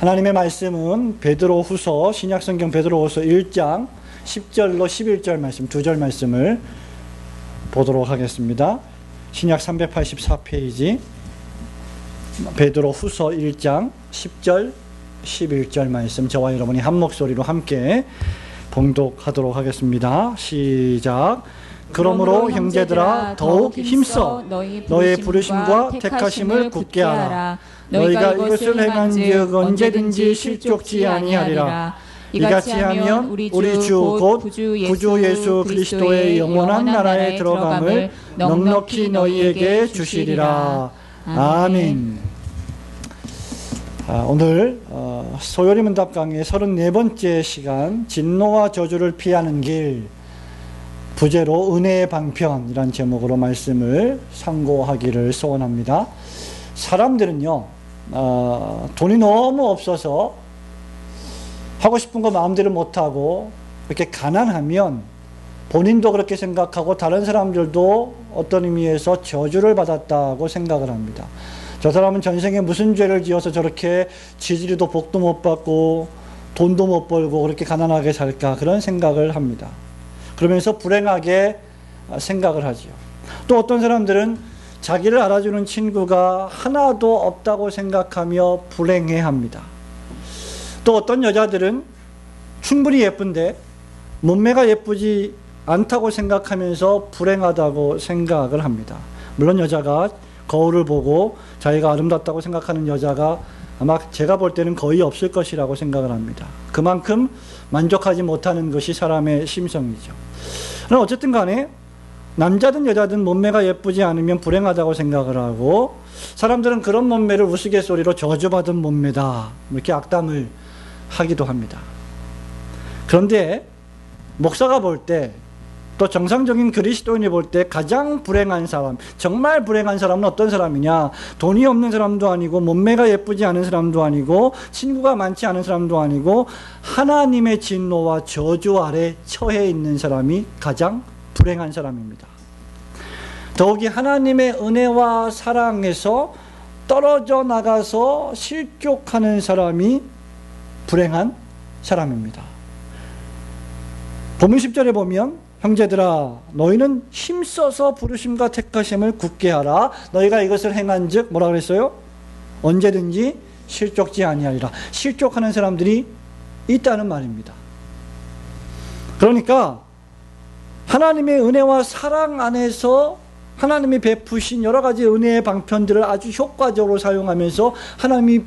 하나님의 말씀은 베드로후서, 신약성경 베드로후서 1장 10절로 11절 말씀, 두 절 말씀을 보도록 하겠습니다. 신약 384페이지 베드로후서 1장 10절 11절 말씀, 저와 여러분이 한 목소리로 함께 봉독하도록 하겠습니다. 시작. 그러므로 형제들아 더욱 힘써 너의 부르심과 택하심을 굳게 하라. 너희가 이것을 행한즉 언제든지 실족지 아니하리라. 이같이 하면 우리 주 곧 구주 예수 그리스도의 영원한 나라에 들어감을 넉넉히 너희에게 주시리라. 아멘. 오늘 소요리 문답 강의 34번째 시간, 진노와 저주를 피하는 길, 부제로 은혜의 방편이란 제목으로 말씀을 상고하기를 소원합니다. 사람들은요, 돈이 너무 없어서 하고 싶은 거 마음대로 못하고 이렇게 가난하면 본인도 그렇게 생각하고 다른 사람들도 어떤 의미에서 저주를 받았다고 생각을 합니다. 저 사람은 전생에 무슨 죄를 지어서 저렇게 지지리도 복도 못 받고 돈도 못 벌고 그렇게 가난하게 살까, 그런 생각을 합니다. 그러면서 불행하게 생각을 하지요. 또 어떤 사람들은 자기를 알아주는 친구가 하나도 없다고 생각하며 불행해합니다. 또 어떤 여자들은 충분히 예쁜데 몸매가 예쁘지 않다고 생각하면서 불행하다고 생각을 합니다. 물론 여자가 거울을 보고 자기가 아름답다고 생각하는 여자가 아마 제가 볼 때는 거의 없을 것이라고 생각을 합니다. 그만큼 만족하지 못하는 것이 사람의 심성이죠. 그러나 어쨌든 간에 남자든 여자든 몸매가 예쁘지 않으면 불행하다고 생각을 하고, 사람들은 그런 몸매를 우스갯소리로 저주받은 몸매다 이렇게 악담을 하기도 합니다. 그런데 목사가 볼 때, 또 정상적인 그리스도인이 볼 때 가장 불행한 사람, 정말 불행한 사람은 어떤 사람이냐? 돈이 없는 사람도 아니고 몸매가 예쁘지 않은 사람도 아니고 친구가 많지 않은 사람도 아니고 하나님의 진노와 저주 아래 처해 있는 사람이 가장 불행한 사람입니다. 더욱이 하나님의 은혜와 사랑에서 떨어져 나가서 실족하는 사람이 불행한 사람입니다. 본문 10절에 보면 형제들아 너희는 힘써서 부르심과 택하심을 굳게 하라. 너희가 이것을 행한즉 뭐라 그랬어요? 언제든지 실족지 아니하리라. 실족하는 사람들이 있다는 말입니다. 그러니까 하나님의 은혜와 사랑 안에서 하나님이 베푸신 여러 가지 은혜의 방편들을 아주 효과적으로 사용하면서 하나님이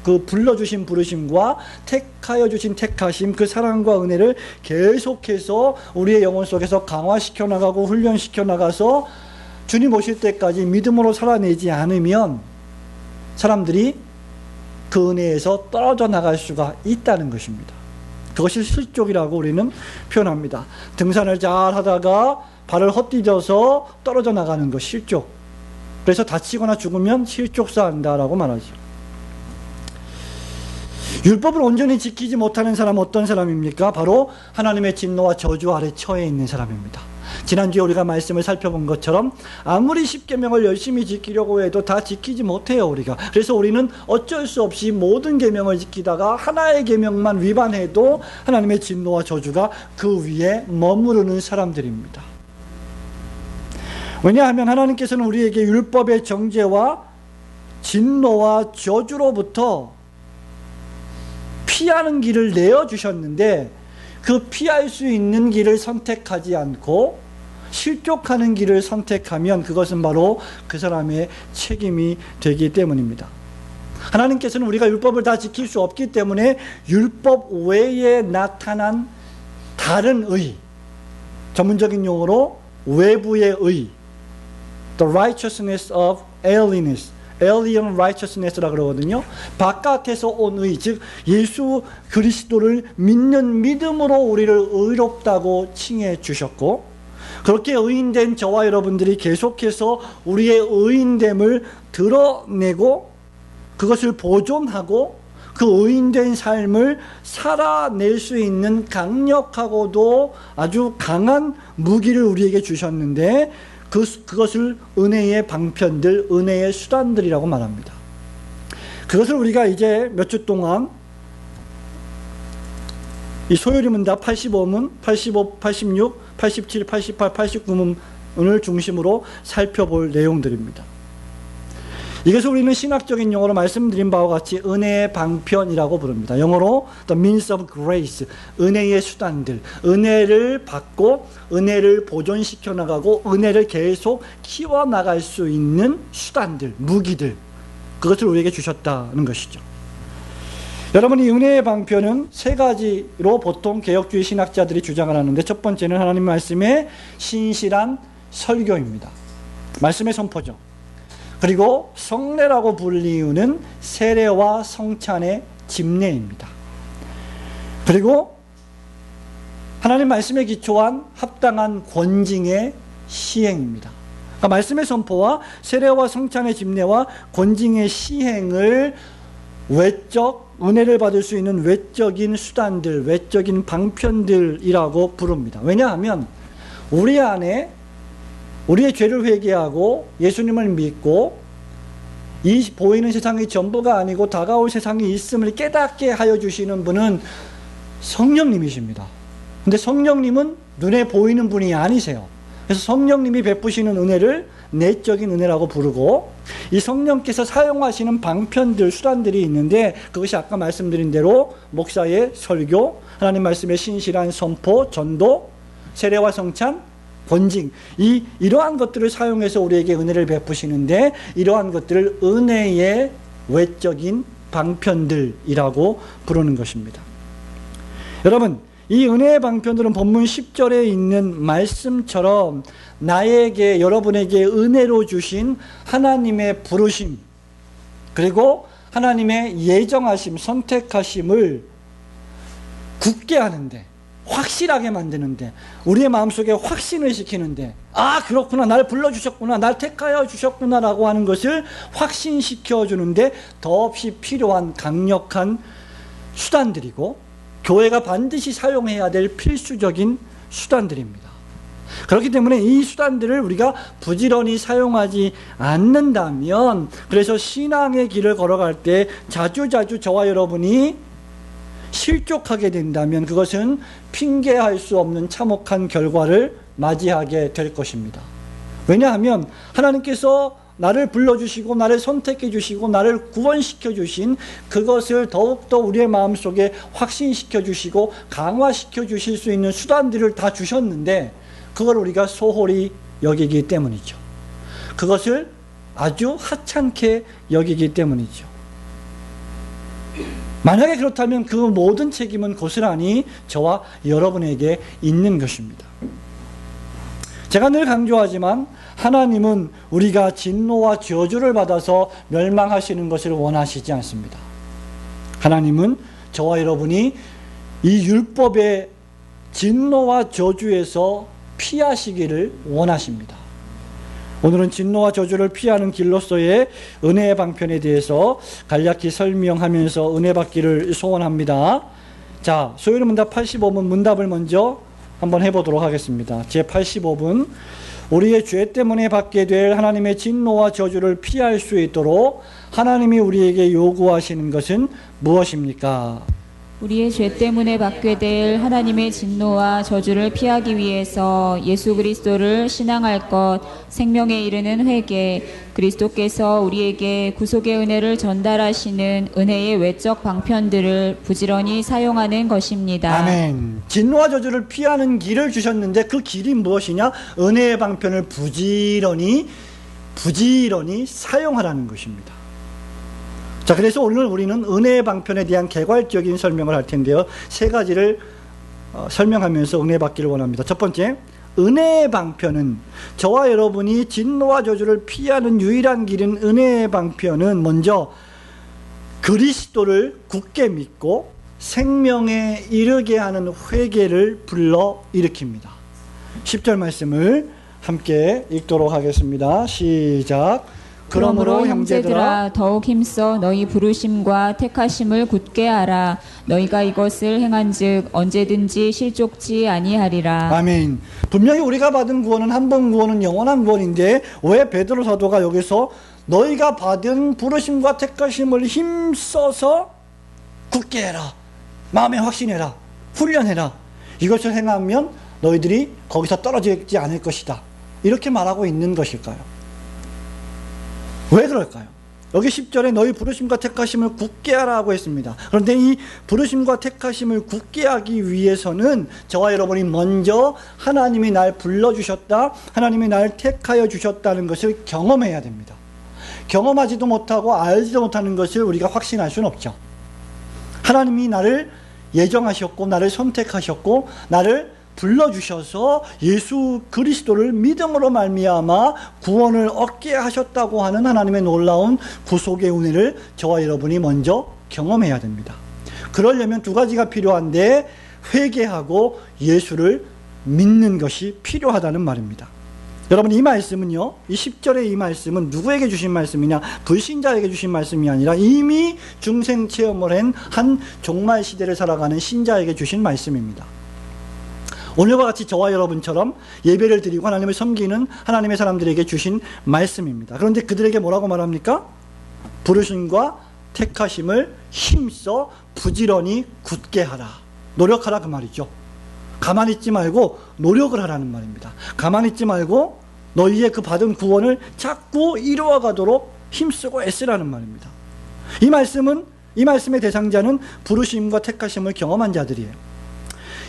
그 불러주신 부르심과 택하여 주신 택하심, 그 사랑과 은혜를 계속해서 우리의 영혼 속에서 강화시켜 나가고 훈련시켜 나가서 주님 오실 때까지 믿음으로 살아내지 않으면 사람들이 그 은혜에서 떨어져 나갈 수가 있다는 것입니다. 그것이 실족이라고 우리는 표현합니다. 등산을 잘 하다가 발을 헛디뎌서 떨어져 나가는 것, 실족. 그래서 다치거나 죽으면 실족사한다라고 말하죠. 율법을 온전히 지키지 못하는 사람은 어떤 사람입니까? 바로 하나님의 진노와 저주 아래 처해 있는 사람입니다. 지난주에 우리가 말씀을 살펴본 것처럼 아무리 10계명을 열심히 지키려고 해도 다 지키지 못해요, 우리가. 그래서 우리는 어쩔 수 없이 모든 계명을 지키다가 하나의 계명만 위반해도 하나님의 진노와 저주가 그 위에 머무르는 사람들입니다. 왜냐하면 하나님께서는 우리에게 율법의 정죄와 진노와 저주로부터 피하는 길을 내어주셨는데 그 피할 수 있는 길을 선택하지 않고 실족하는 길을 선택하면 그것은 바로 그 사람의 책임이 되기 때문입니다. 하나님께서는 우리가 율법을 다 지킬 수 없기 때문에 율법 외에 나타난 다른 의, 전문적인 용어로 외부의 의, the righteousness of alienness, alien righteousness라고 그러거든요. 바깥에서 온 의, 즉 예수 그리스도를 믿는 믿음으로 우리를 의롭다고 칭해 주셨고, 그렇게 의인된 저와 여러분들이 계속해서 우리의 의인됨을 드러내고 그것을 보존하고 그 의인된 삶을 살아낼 수 있는 강력하고도 아주 강한 무기를 우리에게 주셨는데 그것을 은혜의 방편들, 은혜의 수단들이라고 말합니다. 그것을 우리가 이제 몇 주 동안 이 소요리문답 85문, 85, 86, 87, 88, 89문을 중심으로 살펴볼 내용들입니다. 이것을 우리는 신학적인 용어로 말씀드린 바와 같이 은혜의 방편이라고 부릅니다. 영어로 The means of grace, 은혜의 수단들, 은혜를 받고 은혜를 보존시켜 나가고 은혜를 계속 키워나갈 수 있는 수단들, 무기들, 그것을 우리에게 주셨다는 것이죠. 여러분, 이 은혜의 방편은 세 가지로 보통 개혁주의 신학자들이 주장을 하는데, 첫 번째는 하나님 말씀의 신실한 설교입니다. 말씀의 선포죠. 그리고 성례라고 불리우는 세례와 성찬의 집례입니다. 그리고 하나님 말씀에 기초한 합당한 권징의 시행입니다. 그러니까 말씀의 선포와 세례와 성찬의 집례와 권징의 시행을 외적 은혜를 받을 수 있는 외적인 수단들, 외적인 방편들이라고 부릅니다. 왜냐하면 우리 안에 우리의 죄를 회개하고 예수님을 믿고 이 보이는 세상이 전부가 아니고 다가올 세상이 있음을 깨닫게 하여 주시는 분은 성령님이십니다. 근데 성령님은 눈에 보이는 분이 아니세요. 그래서 성령님이 베푸시는 은혜를 내적인 은혜라고 부르고, 이 성령께서 사용하시는 방편들, 수단들이 있는데, 그것이 아까 말씀드린 대로 목사의 설교, 하나님 말씀의 신실한 선포, 전도, 세례와 성찬, 권징, 이러한 것들을 사용해서 우리에게 은혜를 베푸시는데, 이러한 것들을 은혜의 외적인 방편들이라고 부르는 것입니다. 여러분, 이 은혜의 방편들은 본문 10절에 있는 말씀처럼 나에게, 여러분에게 은혜로 주신 하나님의 부르심, 그리고 하나님의 예정하심, 선택하심을 굳게 하는데, 확실하게 만드는데, 우리의 마음속에 확신을 시키는데, 아, 그렇구나, 날 불러주셨구나, 날 택하여 주셨구나 라고 하는 것을 확신시켜 주는데 더없이 필요한 강력한 수단들이고, 교회가 반드시 사용해야 될 필수적인 수단들입니다. 그렇기 때문에 이 수단들을 우리가 부지런히 사용하지 않는다면, 그래서 신앙의 길을 걸어갈 때 자주자주 저와 여러분이 실족하게 된다면 그것은 핑계할 수 없는 참혹한 결과를 맞이하게 될 것입니다. 왜냐하면 하나님께서 나를 불러주시고 나를 선택해 주시고 나를 구원시켜 주신 그것을 더욱더 우리의 마음속에 확신시켜 주시고 강화시켜 주실 수 있는 수단들을 다 주셨는데, 그걸 우리가 소홀히 여기기 때문이죠. 그것을 아주 하찮게 여기기 때문이죠. 만약에 그렇다면 그 모든 책임은 고스란히 저와 여러분에게 있는 것입니다. 제가 늘 강조하지만 하나님은 우리가 진노와 저주를 받아서 멸망하시는 것을 원하시지 않습니다. 하나님은 저와 여러분이 이 율법의 진노와 저주에서 피하시기를 원하십니다. 오늘은 진노와 저주를 피하는 길로서의 은혜의 방편에 대해서 간략히 설명하면서 은혜 받기를 소원합니다. 자, 소요리 문답 85문 문답을 먼저 한번 해보도록 하겠습니다. 제 85분, 우리의 죄 때문에 받게 될 하나님의 진노와 저주를 피할 수 있도록 하나님이 우리에게 요구하시는 것은 무엇입니까? 우리의 죄 때문에 받게 될 하나님의 진노와 저주를 피하기 위해서 예수 그리스도를 신앙할 것, 생명에 이르는 회개, 그리스도께서 우리에게 구속의 은혜를 전달하시는 은혜의 외적 방편들을 부지런히 사용하는 것입니다. 아멘. 진노와 저주를 피하는 길을 주셨는데 그 길이 무엇이냐? 은혜의 방편을 부지런히 사용하라는 것입니다. 자, 그래서 오늘 우리는 은혜의 방편에 대한 개괄적인 설명을 할 텐데요. 세 가지를 설명하면서 은혜 받기를 원합니다. 첫 번째, 은혜의 방편은, 저와 여러분이 진노와 저주를 피하는 유일한 길인 은혜의 방편은 먼저 그리스도를 굳게 믿고 생명에 이르게 하는 회개를 불러 일으킵니다. 10절 말씀을 함께 읽도록 하겠습니다. 시작. 그러므로 형제들아 더욱 힘써 너희 부르심과 택하심을 굳게 하라. 너희가 이것을 행한즉 언제든지 실족지 아니하리라. 아멘. 분명히 우리가 받은 구원은 한 번 구원은 영원한 구원인데 왜 베드로 사도가 여기서 너희가 받은 부르심과 택하심을 힘써서 굳게 해라. 마음에 확신해라. 훈련해라. 이것을 행하면 너희들이 거기서 떨어지지 않을 것이다. 이렇게 말하고 있는 것일까요? 왜 그럴까요? 여기 10절에 너희 부르심과 택하심을 굳게 하라고 했습니다. 그런데 이 부르심과 택하심을 굳게 하기 위해서는 저와 여러분이 먼저 하나님이 날 불러주셨다, 하나님이 날 택하여 주셨다는 것을 경험해야 됩니다. 경험하지도 못하고 알지도 못하는 것을 우리가 확신할 수는 없죠. 하나님이 나를 예정하셨고 나를 선택하셨고 나를 불러주셔서 예수 그리스도를 믿음으로 말미암아 구원을 얻게 하셨다고 하는 하나님의 놀라운 구속의 은혜를 저와 여러분이 먼저 경험해야 됩니다. 그러려면 두 가지가 필요한데 회개하고 예수를 믿는 것이 필요하다는 말입니다. 여러분, 이 말씀은요, 이 10절의 이 말씀은 누구에게 주신 말씀이냐? 불신자에게 주신 말씀이 아니라 이미 중생 체험을 한 종말 시대를 살아가는 신자에게 주신 말씀입니다. 오늘과 같이 저와 여러분처럼 예배를 드리고 하나님을 섬기는 하나님의 사람들에게 주신 말씀입니다. 그런데 그들에게 뭐라고 말합니까? 부르심과 택하심을 힘써 부지런히 굳게 하라. 노력하라 그 말이죠. 가만히 있지 말고 노력을 하라는 말입니다. 가만히 있지 말고 너희의 그 받은 구원을 자꾸 이루어가도록 힘쓰고 애쓰라는 말입니다. 이 말씀의 대상자는 부르심과 택하심을 경험한 자들이에요.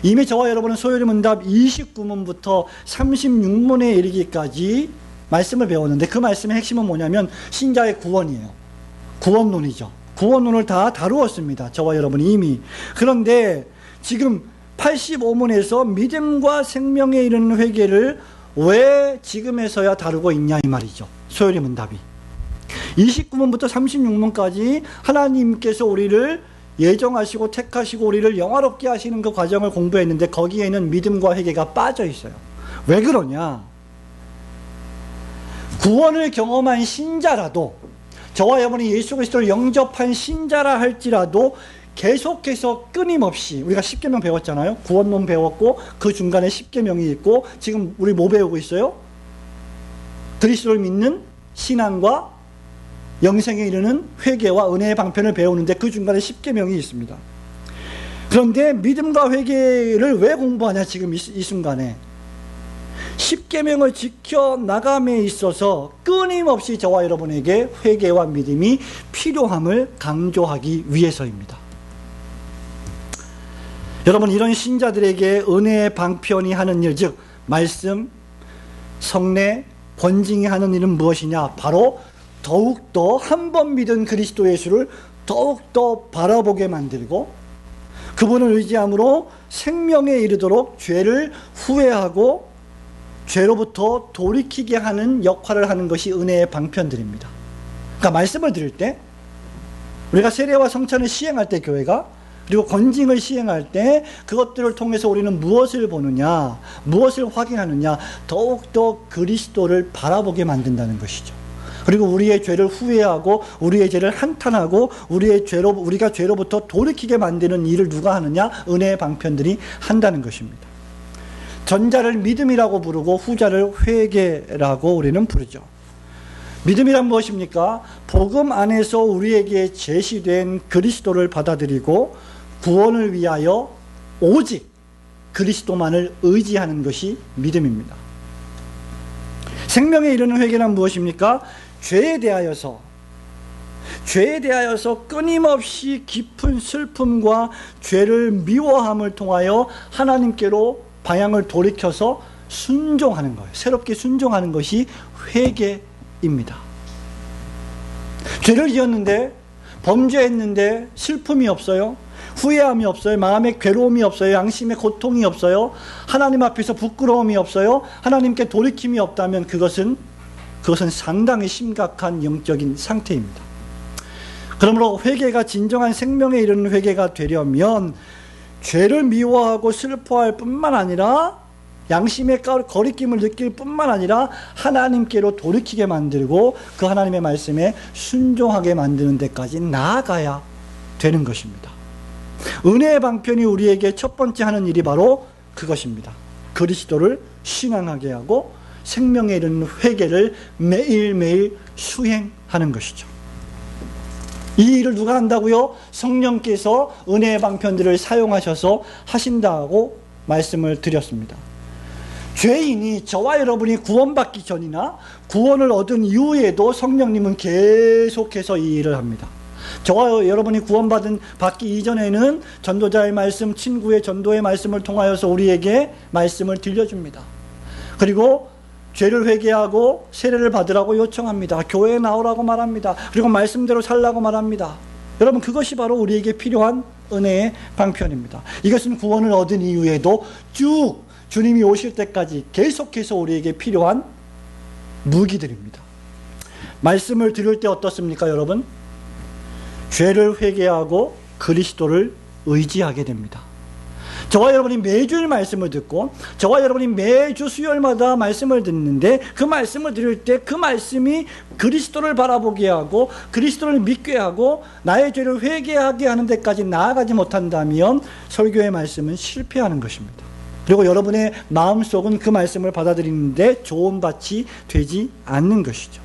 이미 저와 여러분은 소요리문답 29문부터 36문에 이르기까지 말씀을 배웠는데 그 말씀의 핵심은 뭐냐면 신자의 구원이에요. 구원론이죠. 구원론을 다 다루었습니다. 저와 여러분이 이미. 그런데 지금 85문에서 믿음과 생명에 이르는 회개를 왜 지금에서야 다루고 있냐 이 말이죠. 소요리문답이. 29문부터 36문까지 하나님께서 우리를 예정하시고 택하시고 우리를 영화롭게 하시는 그 과정을 공부했는데 거기에는 믿음과 회개가 빠져 있어요. 왜 그러냐? 구원을 경험한 신자라도, 저와 여러분이 예수 그리스도를 영접한 신자라 할지라도 계속해서 끊임없이, 우리가 십계명 배웠잖아요. 구원론 배웠고 그 중간에 십계명이 있고 지금 우리 뭐 배우고 있어요? 그리스도를 믿는 신앙과 영생에 이르는 회개와 은혜의 방편을 배우는데 그 중간에 십계명이 있습니다. 그런데 믿음과 회개를 왜 공부하냐 지금 이 순간에. 십계명을 지켜나감에 있어서 끊임없이 저와 여러분에게 회개와 믿음이 필요함을 강조하기 위해서입니다. 여러분, 이런 신자들에게 은혜의 방편이 하는 일, 즉 말씀, 성례, 권징이 하는 일은 무엇이냐? 바로 더욱더 한 번 믿은 그리스도 예수를 더욱더 바라보게 만들고 그분을 의지함으로 생명에 이르도록 죄를 후회하고 죄로부터 돌이키게 하는 역할을 하는 것이 은혜의 방편들입니다. 그러니까 말씀을 드릴 때 우리가 세례와 성찬을 시행할 때 교회가, 그리고 권징을 시행할 때 그것들을 통해서 우리는 무엇을 보느냐, 무엇을 확인하느냐? 더욱더 그리스도를 바라보게 만든다는 것이죠. 그리고 우리의 죄를 후회하고 우리의 죄를 한탄하고 우리가 죄로부터 돌이키게 만드는 일을 누가 하느냐? 은혜의 방편들이 한다는 것입니다. 전자를 믿음이라고 부르고 후자를 회개라고 우리는 부르죠. 믿음이란 무엇입니까? 복음 안에서 우리에게 제시된 그리스도를 받아들이고 구원을 위하여 오직 그리스도만을 의지하는 것이 믿음입니다. 생명에 이르는 회개란 무엇입니까? 죄에 대하여서 끊임없이 깊은 슬픔과 죄를 미워함을 통하여 하나님께로 방향을 돌이켜서 순종하는 거예요. 새롭게 순종하는 것이 회개입니다. 죄를 지었는데, 범죄했는데 슬픔이 없어요. 후회함이 없어요. 마음에 괴로움이 없어요. 양심에 고통이 없어요. 하나님 앞에서 부끄러움이 없어요. 하나님께 돌이킴이 없다면 그것은 상당히 심각한 영적인 상태입니다. 그러므로 회개가 진정한 생명에 이르는 회개가 되려면 죄를 미워하고 슬퍼할 뿐만 아니라 양심의 거리낌을 느낄 뿐만 아니라 하나님께로 돌이키게 만들고 그 하나님의 말씀에 순종하게 만드는 데까지 나아가야 되는 것입니다. 은혜의 방편이 우리에게 첫 번째 하는 일이 바로 그것입니다. 그리스도를 신앙하게 하고 생명에 이르는 회개를 매일매일 수행하는 것이죠. 이 일을 누가 한다고요? 성령께서 은혜의 방편들을 사용하셔서 하신다고 말씀을 드렸습니다. 죄인이, 저와 여러분이 구원받기 전이나 구원을 얻은 이후에도 성령님은 계속해서 이 일을 합니다. 저와 여러분이 받기 이전에는 전도자의 말씀, 친구의 전도의 말씀을 통하여서 우리에게 말씀을 들려줍니다. 그리고 죄를 회개하고 세례를 받으라고 요청합니다. 교회에 나오라고 말합니다. 그리고 말씀대로 살라고 말합니다. 여러분, 그것이 바로 우리에게 필요한 은혜의 방편입니다. 이것은 구원을 얻은 이후에도 쭉 주님이 오실 때까지 계속해서 우리에게 필요한 무기들입니다. 말씀을 들을 때 어떻습니까, 여러분? 죄를 회개하고 그리스도를 의지하게 됩니다. 저와 여러분이 매주일 말씀을 듣고 저와 여러분이 매주 수요일마다 말씀을 듣는데 그 말씀을 들을 때 그 말씀이 그리스도를 바라보게 하고 그리스도를 믿게 하고 나의 죄를 회개하게 하는 데까지 나아가지 못한다면 설교의 말씀은 실패하는 것입니다. 그리고 여러분의 마음속은 그 말씀을 받아들이는데 좋은 밭이 되지 않는 것이죠.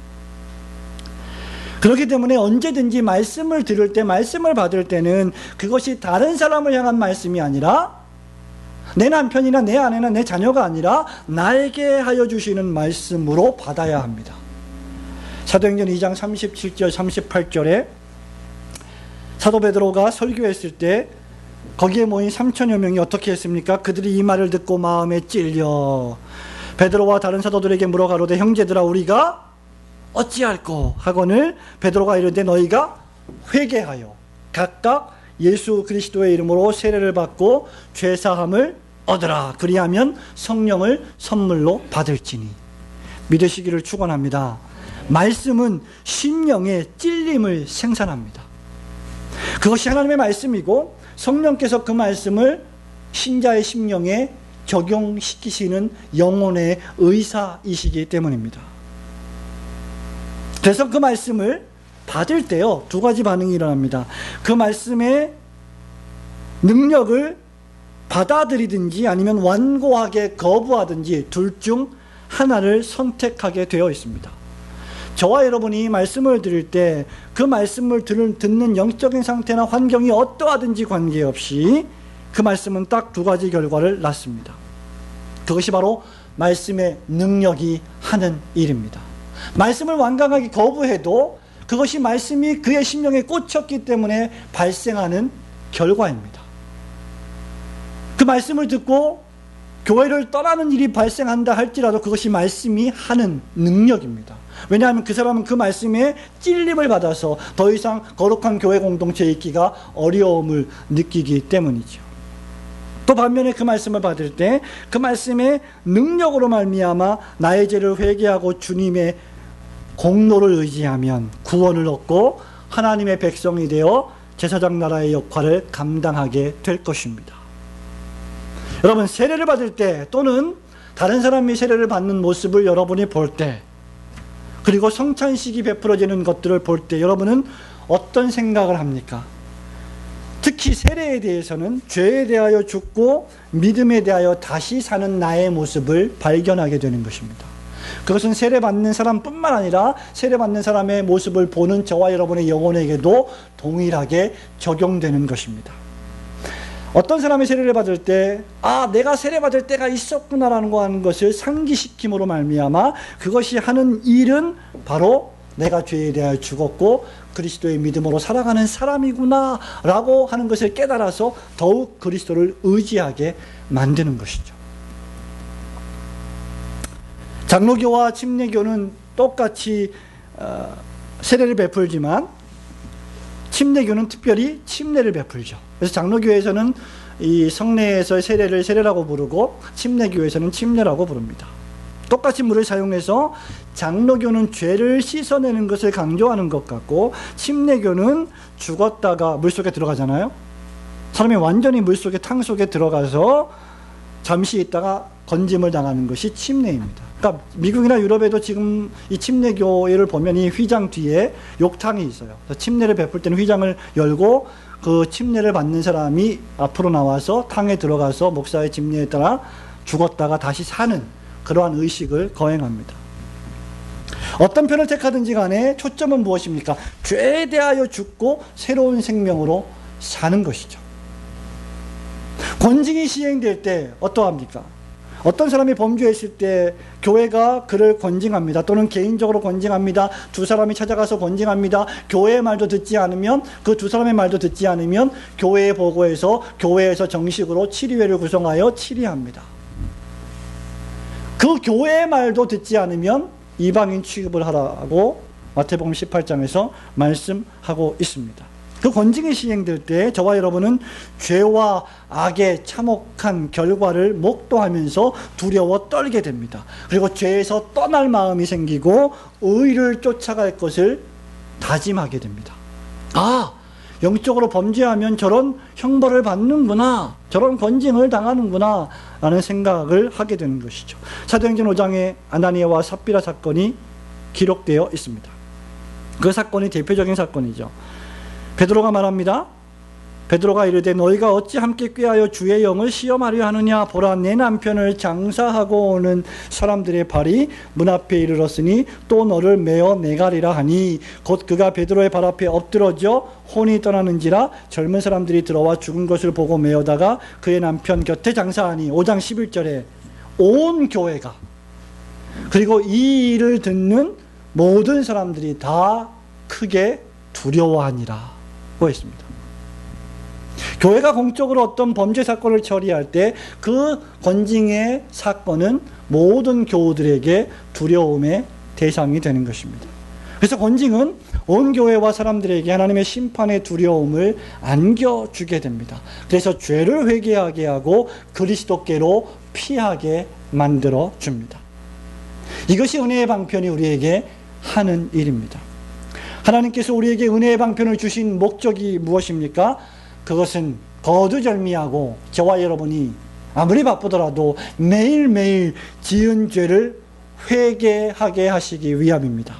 그렇기 때문에 언제든지 말씀을 들을 때, 말씀을 받을 때는 그것이 다른 사람을 향한 말씀이 아니라 내 남편이나 내 아내나 내 자녀가 아니라 나에게 하여 주시는 말씀으로 받아야 합니다. 사도행전 2장 37절 38절에 사도 베드로가 설교했을 때 거기에 모인 3천여 명이 어떻게 했습니까? 그들이 이 말을 듣고 마음에 찔려 베드로와 다른 사도들에게 물어 가로되 형제들아 우리가 어찌할꼬 하거늘 베드로가 이르되 너희가 회개하여 각각 예수 그리스도의 이름으로 세례를 받고 죄사함을 얻으라. 그리하면 성령을 선물로 받을지니. 믿으시기를 축원합니다. 말씀은 심령의 찔림을 생산합니다. 그것이 하나님의 말씀이고 성령께서 그 말씀을 신자의 심령에 적용시키시는 영혼의 의사이시기 때문입니다. 그래서 그 말씀을 받을 때요, 두 가지 반응이 일어납니다. 그 말씀의 능력을 받아들이든지 아니면 완고하게 거부하든지 둘 중 하나를 선택하게 되어 있습니다. 저와 여러분이 말씀을 들을 때 그 말씀을 듣는 영적인 상태나 환경이 어떠하든지 관계없이 그 말씀은 딱 두 가지 결과를 낳습니다. 그것이 바로 말씀의 능력이 하는 일입니다. 말씀을 완강하게 거부해도 그것이 말씀이 그의 심령에 꽂혔기 때문에 발생하는 결과입니다. 그 말씀을 듣고 교회를 떠나는 일이 발생한다 할지라도 그것이 말씀이 하는 능력입니다. 왜냐하면 그 사람은 그 말씀에 찔림을 받아서 더 이상 거룩한 교회 공동체에 있기가 어려움을 느끼기 때문이죠. 또 반면에 그 말씀을 받을 때 그 말씀의 능력으로 말미암아 나의 죄를 회개하고 주님의 공로를 의지하면 구원을 얻고 하나님의 백성이 되어 제사장 나라의 역할을 감당하게 될 것입니다. 여러분, 세례를 받을 때 또는 다른 사람이 세례를 받는 모습을 여러분이 볼 때, 그리고 성찬식이 베풀어지는 것들을 볼 때 여러분은 어떤 생각을 합니까? 특히 세례에 대해서는 죄에 대하여 죽고 믿음에 대하여 다시 사는 나의 모습을 발견하게 되는 것입니다. 그것은 세례받는 사람뿐만 아니라 세례받는 사람의 모습을 보는 저와 여러분의 영혼에게도 동일하게 적용되는 것입니다. 어떤 사람이 세례를 받을 때 내가 세례받을 때가 있었구나라는 거 하는 것을 상기시킴으로 말미암아 그것이 하는 일은 바로 내가 죄에 대하여 죽었고 그리스도의 믿음으로 살아가는 사람이구나 라고 하는 것을 깨달아서 더욱 그리스도를 의지하게 만드는 것이죠. 장로교와 침례교는 똑같이 세례를 베풀지만 침례교는 특별히 침례를 베풀죠. 그래서 장로교에서는 이 성례에서의 세례를 세례라고 부르고 침례교에서는 침례라고 부릅니다. 똑같이 물을 사용해서 장로교는 죄를 씻어내는 것을 강조하는 것 같고 침례교는 죽었다가 물속에 들어가잖아요. 사람이 완전히 물속에 탕 속에 들어가서 잠시 있다가 건짐을 당하는 것이 침례입니다. 그러니까 미국이나 유럽에도 지금 이 침례교회를 보면 이 휘장 뒤에 욕탕이 있어요. 그래서 침례를 베풀 때는 휘장을 열고 그 침례를 받는 사람이 앞으로 나와서 탕에 들어가서 목사의 집례에 따라 죽었다가 다시 사는 그러한 의식을 거행합니다. 어떤 편을 택하든지 간에 초점은 무엇입니까? 죄에 대하여 죽고 새로운 생명으로 사는 것이죠. 권징이 시행될 때 어떠합니까? 어떤 사람이 범죄했을 때 교회가 그를 권징합니다. 또는 개인적으로 권징합니다. 두 사람이 찾아가서 권징합니다. 교회의 말도 듣지 않으면, 그 두 사람의 말도 듣지 않으면 교회에 보고해서 교회에서 정식으로 치리회를 구성하여 치리합니다. 그 교회의 말도 듣지 않으면 이방인 취급을 하라고 마태복음 18장에서 말씀하고 있습니다. 그 권징이 시행될 때 저와 여러분은 죄와 악의 참혹한 결과를 목도하면서 두려워 떨게 됩니다. 그리고 죄에서 떠날 마음이 생기고 의를 쫓아갈 것을 다짐하게 됩니다. 아, 영적으로 범죄하면 저런 형벌을 받는구나, 저런 권징을 당하는구나 라는 생각을 하게 되는 것이죠. 사도행전 5장에 아나니아와 삽비라 사건이 기록되어 있습니다. 그 사건이 대표적인 사건이죠. 베드로가 말합니다. 베드로가 이르되 너희가 어찌 함께 꾀하여 주의 영을 시험하려 하느냐. 보라, 내 남편을 장사하고 오는 사람들의 발이 문 앞에 이르렀으니 또 너를 메어 내가리라 하니, 곧 그가 베드로의 발 앞에 엎드러져 혼이 떠나는지라 젊은 사람들이 들어와 죽은 것을 보고 메어다가 그의 남편 곁에 장사하니. 5장 11절에 온 교회가, 그리고 이 일을 듣는 모든 사람들이 다 크게 두려워하니라 고 했습니다. 교회가 공적으로 어떤 범죄 사건을 처리할 때 그 권징의 사건은 모든 교우들에게 두려움의 대상이 되는 것입니다. 그래서 권징은 온 교회와 사람들에게 하나님의 심판의 두려움을 안겨주게 됩니다. 그래서 죄를 회개하게 하고 그리스도께로 피하게 만들어 줍니다. 이것이 은혜의 방편이 우리에게 하는 일입니다. 하나님께서 우리에게 은혜의 방편을 주신 목적이 무엇입니까? 그것은 거두절미하고 저와 여러분이 아무리 바쁘더라도 매일매일 지은 죄를 회개하게 하시기 위함입니다.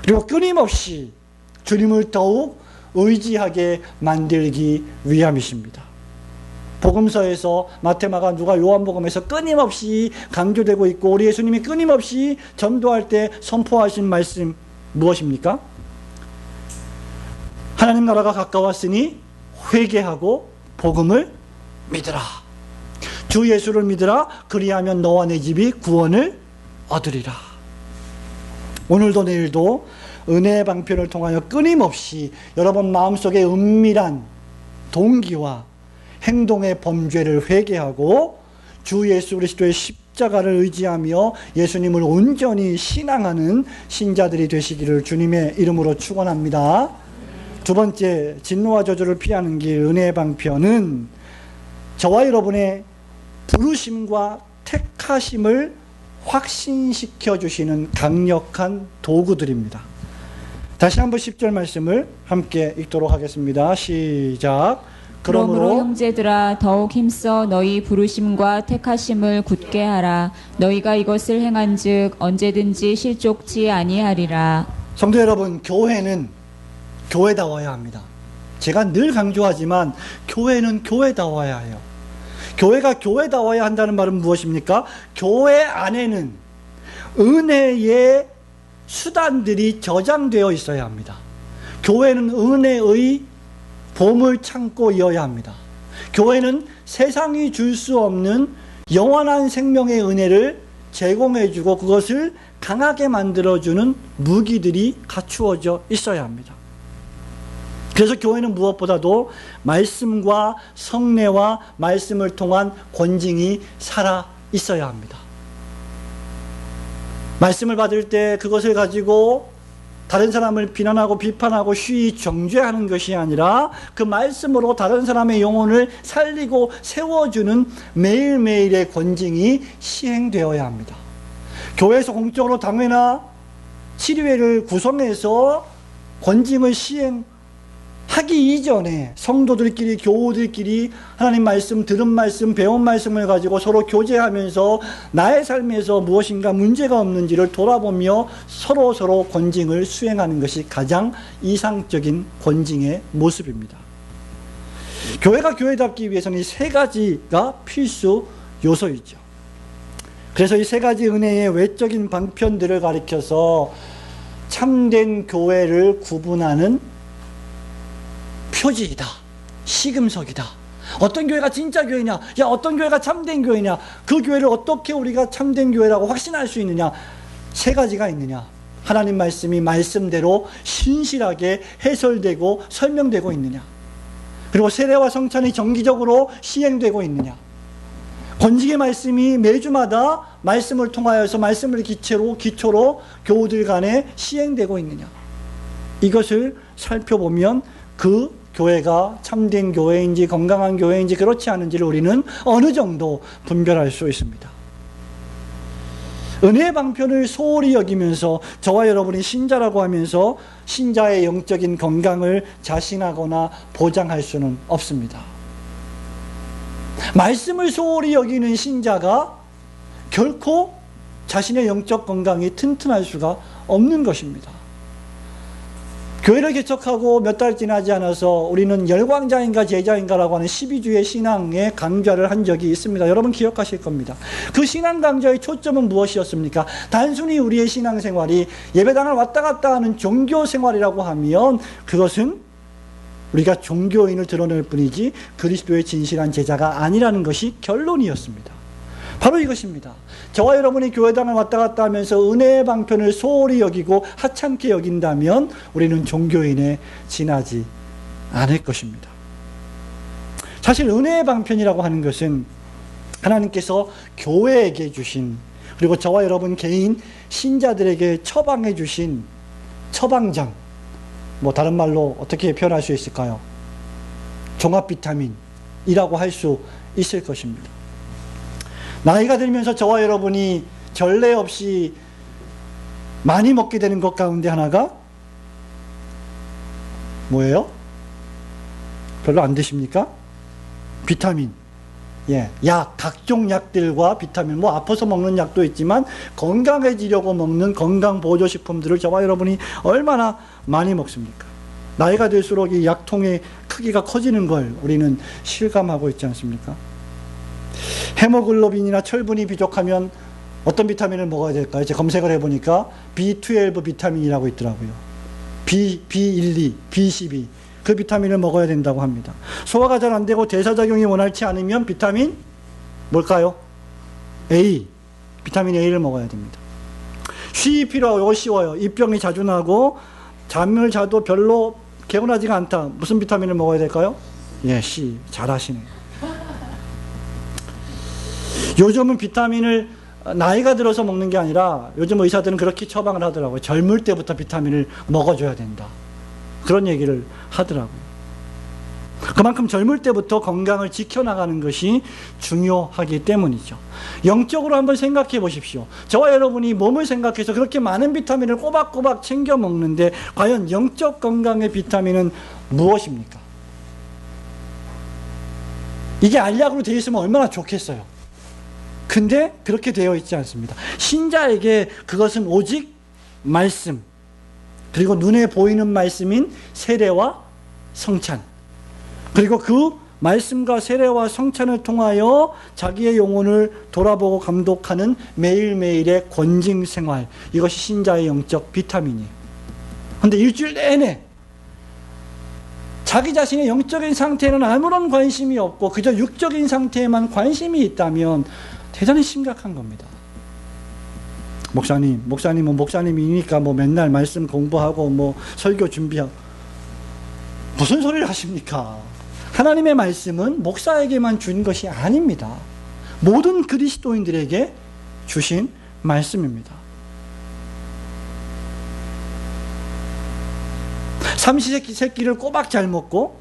그리고 끊임없이 주님을 더욱 의지하게 만들기 위함이십니다. 복음서에서 마태, 마가, 누가, 요한복음에서 끊임없이 강조되고 있고 우리 예수님이 끊임없이 전도할 때 선포하신 말씀 무엇입니까? 하나님 나라가 가까웠으니 회개하고 복음을 믿으라. 주 예수를 믿으라. 그리하면 너와 내 집이 구원을 얻으리라. 오늘도 내일도 은혜의 방편을 통하여 끊임없이 여러분 마음속에 은밀한 동기와 행동의 범죄를 회개하고 주 예수 그리스도의 십자가를 의지하며 예수님을 온전히 신앙하는 신자들이 되시기를 주님의 이름으로 축원합니다. 두 번째, 진노와 저주를 피하는 길, 은혜의 방편은 저와 여러분의 부르심과 택하심을 확신시켜 주시는 강력한 도구들입니다. 다시 한번 10절 말씀을 함께 읽도록 하겠습니다. 시작. 그러므로 형제들아 더욱 힘써 너희 부르심과 택하심을 굳게 하라. 너희가 이것을 행한즉 언제든지 실족치 아니하리라. 성도 여러분, 교회는 교회다워야 합니다. 제가 늘 강조하지만 교회는 교회다워야 해요. 교회가 교회다워야 한다는 말은 무엇입니까? 교회 안에는 은혜의 수단들이 저장되어 있어야 합니다. 교회는 은혜의 보물 창고이어야 합니다. 교회는 세상이 줄 수 없는 영원한 생명의 은혜를 제공해주고 그것을 강하게 만들어주는 무기들이 갖추어져 있어야 합니다. 그래서 교회는 무엇보다도 말씀과 성례와 말씀을 통한 권징이 살아 있어야 합니다. 말씀을 받을 때 그것을 가지고 다른 사람을 비난하고 비판하고 쉬이 정죄하는 것이 아니라 그 말씀으로 다른 사람의 영혼을 살리고 세워주는 매일매일의 권징이 시행되어야 합니다. 교회에서 공적으로 당회나 치료회를 구성해서 권징을 시행하기 이전에 성도들끼리, 교우들끼리 하나님 말씀, 들은 말씀, 배운 말씀을 가지고 서로 교제하면서 나의 삶에서 무엇인가 문제가 없는지를 돌아보며 서로 권징을 수행하는 것이 가장 이상적인 권징의 모습입니다. 교회가 교회답기 위해서는 이 세 가지가 필수 요소이죠. 그래서 이 세 가지 은혜의 외적인 방편들을 가리켜서 참된 교회를 구분하는 표지이다, 시금석이다. 어떤 교회가 진짜 교회냐, 야 어떤 교회가 참된 교회냐, 그 교회를 어떻게 우리가 참된 교회라고 확신할 수 있느냐, 세 가지가 있느냐. 하나님 말씀이 말씀대로 신실하게 해설되고 설명되고 있느냐, 그리고 세례와 성찬이 정기적으로 시행되고 있느냐, 권징의 말씀이 매주마다 말씀을 통하여서 말씀을 기초로 교우들 간에 시행되고 있느냐, 이것을 살펴보면 그 교회가 참된 교회인지 건강한 교회인지 그렇지 않은지를 우리는 어느 정도 분별할 수 있습니다. 은혜의 방편을 소홀히 여기면서 저와 여러분이 신자라고 하면서 신자의 영적인 건강을 자신하거나 보장할 수는 없습니다. 말씀을 소홀히 여기는 신자가 결코 자신의 영적 건강이 튼튼할 수가 없는 것입니다. 교회를 개척하고 몇 달 지나지 않아서 우리는 열광자인가 제자인가라고 하는 12주의 신앙의 강좌를 한 적이 있습니다. 여러분 기억하실 겁니다. 그 신앙 강좌의 초점은 무엇이었습니까? 단순히 우리의 신앙생활이 예배당을 왔다 갔다 하는 종교생활이라고 하면 그것은 우리가 종교인을 드러낼 뿐이지 그리스도의 진실한 제자가 아니라는 것이 결론이었습니다. 바로 이것입니다. 저와 여러분이 교회당을 왔다 갔다 하면서 은혜의 방편을 소홀히 여기고 하찮게 여긴다면 우리는 종교인에 지나지 않을 것입니다. 사실 은혜의 방편이라고 하는 것은 하나님께서 교회에게 주신, 그리고 저와 여러분 개인 신자들에게 처방해 주신 처방장, 다른 말로 어떻게 표현할 수 있을까요? 종합 비타민이라고 할 수 있을 것입니다. 나이가 들면서 저와 여러분이 전례 없이 많이 먹게 되는 것 가운데 하나가 뭐예요? 별로 안 드십니까? 비타민. 약, 각종 약들과 비타민, 아파서 먹는 약도 있지만 건강해지려고 먹는 건강보조식품들을 저와 여러분이 얼마나 많이 먹습니까? 나이가 들수록 이 약통의 크기가 커지는 걸 우리는 실감하고 있지 않습니까? 헤모글로빈이나 철분이 부족하면 어떤 비타민을 먹어야 될까요? 제가 검색을 해보니까 B12 비타민이라고 있더라고요. B12, B12 그 비타민을 먹어야 된다고 합니다. 소화가 잘 안 되고 대사작용이 원활치 않으면 비타민 뭘까요? A, 비타민 A를 먹어야 됩니다. 쉬이 필요하고 이거 쉬워요. 입병이 자주 나고 잠을 자도 별로 개운하지가 않다. 무슨 비타민을 먹어야 될까요? C. 잘하시네요. 요즘은 비타민을 나이가 들어서 먹는 게 아니라 요즘 의사들은 그렇게 처방을 하더라고요. 젊을 때부터 비타민을 먹어줘야 된다. 그런 얘기를 하더라고요. 그만큼 젊을 때부터 건강을 지켜나가는 것이 중요하기 때문이죠. 영적으로 한번 생각해 보십시오. 저와 여러분이 몸을 생각해서 그렇게 많은 비타민을 꼬박꼬박 챙겨 먹는데 과연 영적 건강의 비타민은 무엇입니까? 이게 알약으로 되어 있으면 얼마나 좋겠어요. 근데 그렇게 되어 있지 않습니다. 신자에게 그것은 오직 말씀, 그리고 눈에 보이는 말씀인 세례와 성찬, 그리고 그 말씀과 세례와 성찬을 통하여 자기의 영혼을 돌아보고 감독하는 매일매일의 권징 생활, 이것이 신자의 영적 비타민이에요. 그런데 일주일 내내 자기 자신의 영적인 상태에는 아무런 관심이 없고 그저 육적인 상태에만 관심이 있다면 대단히 심각한 겁니다. 목사님은 목사님이니까 맨날 말씀 공부하고 설교 준비하고 무슨 소리를 하십니까? 하나님의 말씀은 목사에게만 준 것이 아닙니다. 모든 그리스도인들에게 주신 말씀입니다. 삼시세끼를 꼬박 잘 먹고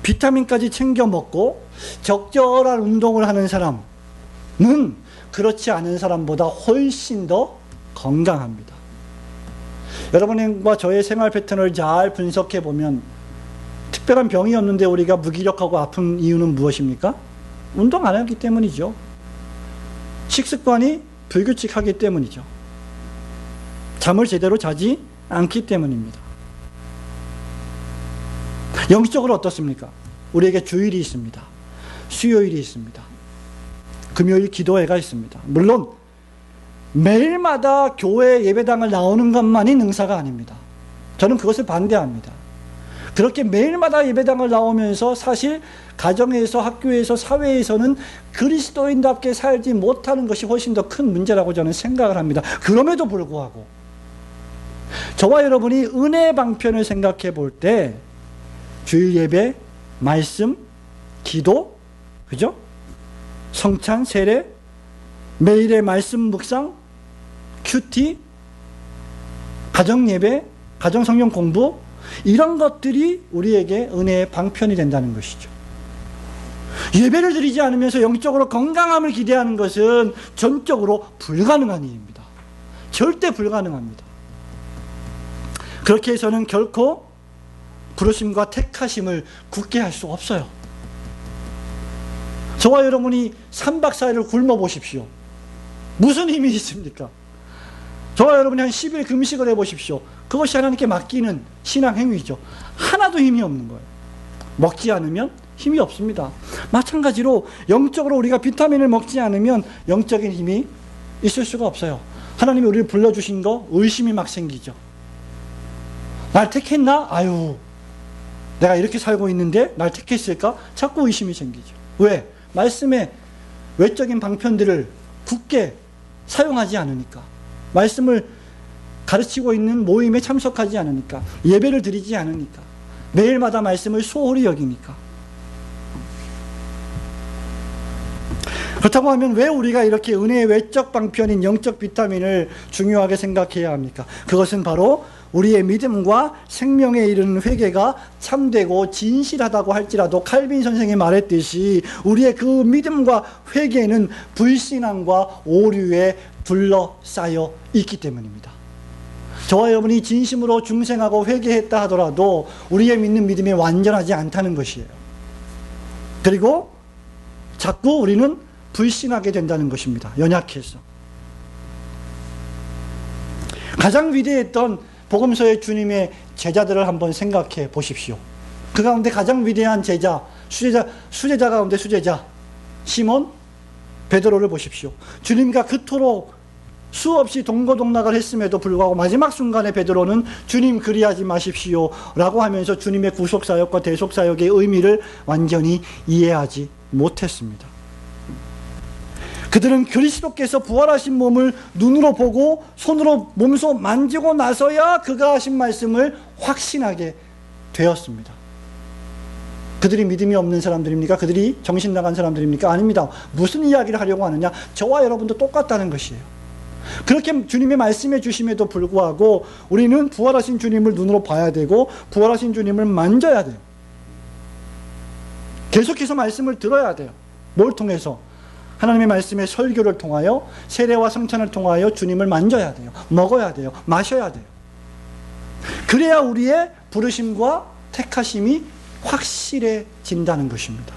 비타민까지 챙겨 먹고 적절한 운동을 하는 사람은 그렇지 않은 사람보다 훨씬 더 건강합니다. 여러분과 저의 생활 패턴을 잘 분석해 보면 특별한 병이 없는데 우리가 무기력하고 아픈 이유는 무엇입니까? 운동 안 하기 때문이죠. 식습관이 불규칙하기 때문이죠. 잠을 제대로 자지 않기 때문입니다. 영적으로 어떻습니까? 우리에게 주일이 있습니다. 수요일이 있습니다. 금요일 기도회가 있습니다. 물론 매일마다 교회 예배당을 나오는 것만이 능사가 아닙니다. 저는 그것을 반대합니다. 그렇게 매일마다 예배당을 나오면서 사실 가정에서, 학교에서, 사회에서는 그리스도인답게 살지 못하는 것이 훨씬 더 큰 문제라고 저는 생각을 합니다. 그럼에도 불구하고 저와 여러분이 은혜 방편을 생각해 볼 때 주일 예배, 말씀, 기도, 그죠? 성찬, 세례, 매일의 말씀 묵상, 큐티, 가정 예배, 가정 성경 공부, 이런 것들이 우리에게 은혜의 방편이 된다는 것이죠. 예배를 드리지 않으면서 영적으로 건강함을 기대하는 것은 전적으로 불가능한 일입니다. 절대 불가능합니다. 그렇게 해서는 결코 부르심과 택하심을 굳게 할 수 없어요. 저와 여러분이 3박 4일을 굶어 보십시오. 무슨 힘이 있습니까? 저와 여러분이 한 10일 금식을 해보십시오. 그것이 하나님께 맡기는 신앙 행위죠. 하나도 힘이 없는 거예요. 먹지 않으면 힘이 없습니다. 마찬가지로 영적으로 우리가 비타민을 먹지 않으면 영적인 힘이 있을 수가 없어요. 하나님이 우리를 불러주신 거 의심이 막 생기죠. 날 택했나? 아유, 내가 이렇게 살고 있는데 날 택했을까? 자꾸 의심이 생기죠. 왜? 말씀의 외적인 방편들을 굳게 사용하지 않으니까, 말씀을 가르치고 있는 모임에 참석하지 않으니까, 예배를 드리지 않으니까, 매일마다 말씀을 소홀히 여기니까. 그렇다고 하면 왜 우리가 이렇게 은혜의 외적 방편인 영적 비타민을 중요하게 생각해야 합니까? 그것은 바로 우리의 믿음과 생명에 이르는 회개가 참되고 진실하다고 할지라도 칼빈 선생이 말했듯이 우리의 그 믿음과 회개는 불신앙과 오류에 둘러싸여 있기 때문입니다. 저와 여러분이 진심으로 중생하고 회개했다 하더라도 우리의 믿는 믿음이 완전하지 않다는 것이에요. 그리고 자꾸 우리는 불신하게 된다는 것입니다. 연약해서. 가장 위대했던 복음서의 주님의 제자들을 한번 생각해 보십시오. 그 가운데 가장 위대한 제자, 수제자 가운데 수제자 시몬 베드로를 보십시오. 주님과 그토록 수없이 동거동락을 했음에도 불구하고 마지막 순간에 베드로는 주님 그리하지 마십시오 라고 하면서 주님의 구속사역과 대속사역의 의미를 완전히 이해하지 못했습니다. 그들은 그리스도께서 부활하신 몸을 눈으로 보고 손으로 몸소 만지고 나서야 그가 하신 말씀을 확신하게 되었습니다. 그들이 믿음이 없는 사람들입니까? 그들이 정신 나간 사람들입니까? 아닙니다. 무슨 이야기를 하려고 하느냐? 저와 여러분도 똑같다는 것이에요. 그렇게 주님의 말씀해 주심에도 불구하고 우리는 부활하신 주님을 눈으로 봐야 되고 부활하신 주님을 만져야 돼요. 계속해서 말씀을 들어야 돼요. 뭘 통해서? 하나님의 말씀의 설교를 통하여, 세례와 성찬을 통하여 주님을 만져야 돼요. 먹어야 돼요. 마셔야 돼요. 그래야 우리의 부르심과 택하심이 확실해진다는 것입니다.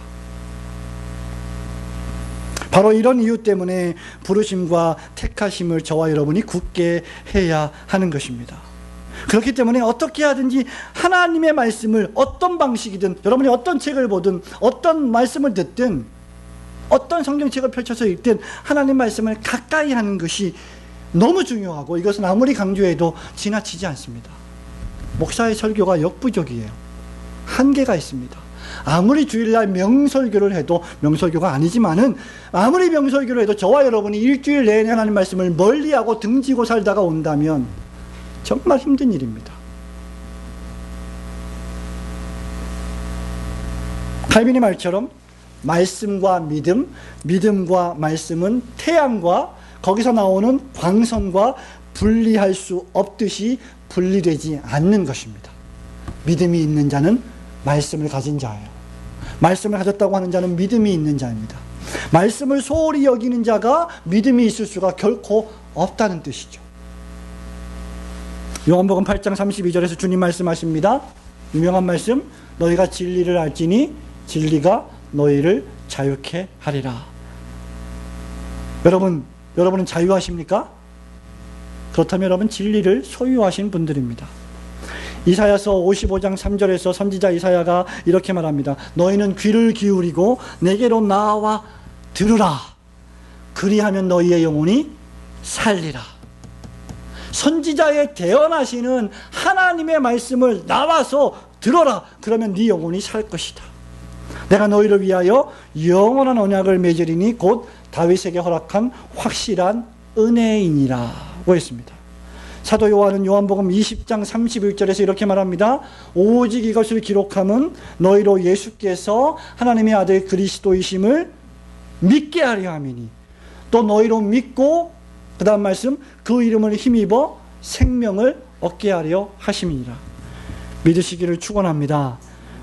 바로 이런 이유 때문에 부르심과 택하심을 저와 여러분이 굳게 해야 하는 것입니다. 그렇기 때문에 어떻게 하든지 하나님의 말씀을 어떤 방식이든, 여러분이 어떤 책을 보든 어떤 말씀을 듣든 어떤 성경책을 펼쳐서 읽든 하나님 말씀을 가까이 하는 것이 너무 중요하고, 이것은 아무리 강조해도 지나치지 않습니다. 목사의 설교가 역부족이에요. 한계가 있습니다. 아무리 주일날 명설교를 해도, 명설교가 아니지만은 아무리 명설교를 해도 저와 여러분이 일주일 내내 하나님 말씀을 멀리하고 등지고 살다가 온다면 정말 힘든 일입니다. 칼빈의 말처럼 말씀과 믿음, 믿음과 말씀은 태양과 거기서 나오는 광선과 분리할 수 없듯이 분리되지 않는 것입니다. 믿음이 있는 자는 말씀을 가진 자예요. 말씀을 가졌다고 하는 자는 믿음이 있는 자입니다. 말씀을 소홀히 여기는 자가 믿음이 있을 수가 결코 없다는 뜻이죠. 요한복음 8장 32절에서 주님 말씀하십니다. 유명한 말씀, 너희가 진리를 알지니 진리가 너희를 자유케 하리라. 여러분은 자유하십니까? 그렇다면 여러분 진리를 소유하신 분들입니다. 이사야서 55장 3절에서 선지자 이사야가 이렇게 말합니다. 너희는 귀를 기울이고 내게로 나와 들으라. 그리하면 너희의 영혼이 살리라. 선지자의 대언하시는 하나님의 말씀을 나와서 들어라. 그러면 네 영혼이 살 것이다. 내가 너희를 위하여 영원한 언약을 맺으리니 곧 다윗에게 허락한 확실한 은혜이니라고 했습니다. 사도 요한은 요한복음 20장 31절에서 이렇게 말합니다. 오직 이것을 기록함은 너희로 예수께서 하나님의 아들 그리스도이심을 믿게 하려 함이니 또 너희로 믿고 그 다음 말씀 그 이름을 힘입어 생명을 얻게 하려 하심이니라. 믿으시기를 축원합니다.